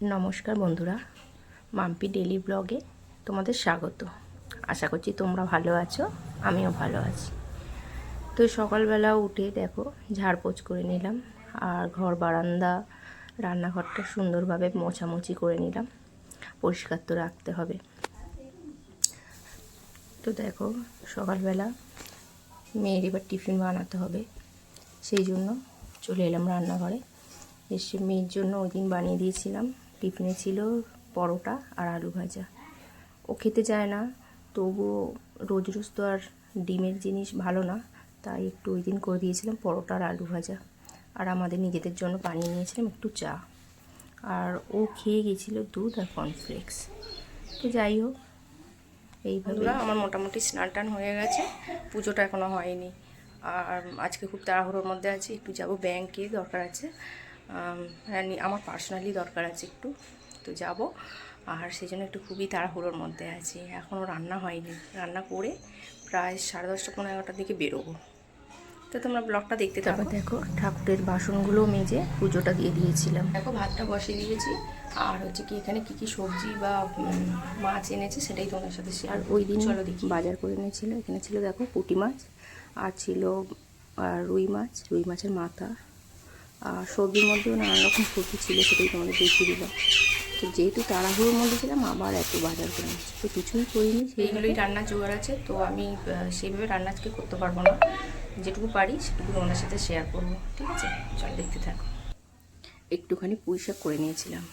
নমস্কার বন্ধুরা, মাম্পি ডেলি ব্লগে তোমাদের স্বাগত। আশা করছি তোমরা ভালো আছো, আমিও ভালো আছি। তো সকালবেলা উঠে দেখো ঝাড়পোছ করে নিলাম, আর ঘর বারান্দা রান্নাঘরটা সুন্দরভাবে মোছামুছি করে নিলাম। পরিষ্কার তো রাখতে হবে। তো দেখো সকালবেলা মেয়ের এবার টিফিন বানাতে হবে, সেই জন্য চলে এলাম রান্নাঘরে। এসে মেয়ের জন্য ওই দিন বানিয়ে দিয়েছিলাম, টিফিনে ছিল পরোটা আর আলু ভাজা। ও খেতে চায় না, তবুও রোজ রোজ তো আর ডিমের জিনিস ভালো না, তাই একটু ওই দিন করে দিয়েছিলাম পরোটা আর আলু ভাজা। আর আমাদের নিজেদের জন্য বানিয়ে নিয়েছিলাম একটু চা। আর ও খেয়ে গেছিলো দুধ আর কর্নফ্লেক্স। তো যাই হোক, এইভাবে আমার মোটামুটি স্নান টান হয়ে গেছে, পুজোটা এখনও হয়নি। আর আজকে খুব তাড়াহুড়োর মধ্যে আছি, একটু যাব ব্যাংকে, দরকার আছে। আমার পার্সোনালি দরকার আছে একটু, তো যাব। আর সেই জন্য একটু খুবই তাড়াহুড়োর মধ্যে আছি। এখনও রান্না হয়নি, রান্না করে প্রায় 10:30 পৌনে 11টার দিকে বেরোবো। তো তোমরা ব্লগটা দেখতে থাকো। দেখো ঠাকুরের বাসনগুলো মেজে পুজোটা দিয়ে দিয়েছিলাম। দেখো ভাতটা বসিয়ে দিয়েছি, আর হচ্ছে কি এখানে কী কী সবজি বা মাছ এনেছে সেটাই তোমাদের সাথে শেয়ার। ওই দিন চলো দেখি বাজার করে এনেছিল। এখানে ছিল দেখো পুঁটি মাছ, আর ছিল রুই মাছ, রুই মাছের মাথা। আর সবজির মধ্যেও নানান রকম সবজি ছিল, সেটাই তোমাদের দেখিয়ে দিলাম। তো যেহেতু তাড়াহুড়োর মধ্যে ছিলাম, আবার এত বাজার করে নিচ্ছি, তো কিছুই করিনি। সেইগুলোই রান্নার জোগাড় আছে, তো আমি সেইভাবে রান্না আজকে করতে পারবো না। যেটুকু পারি সেটুকু তোমাদের সাথে শেয়ার করবো, ঠিক আছে? চল দেখতে থাকো। একটুখানি পুঁই শাক করে নিয়েছিলাম,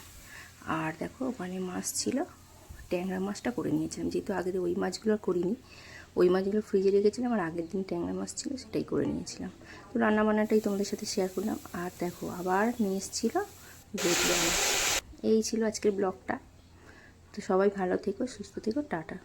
আর দেখো ওখানে মাছ ছিল, ট্যাংরা মাছটা করে নিয়েছিলাম। যেহেতু আগের ওই মাছগুলো করিনি, ওই মাছগুলো ফ্রিজে রেখেছিলাম, আর আগের দিন ট্যাংরা মাছ ছিল, সেটাই করে নিয়েছিলাম। তো রান্নাবান্নাটাই তোমাদের সাথে শেয়ার করলাম। আর দেখো আবার নিয়ে এসেছিলো ভেটকি মাছ। এই ছিল আজকের ব্লগটা। তো সবাই ভালো থেকো, সুস্থ থেকো, টাটা।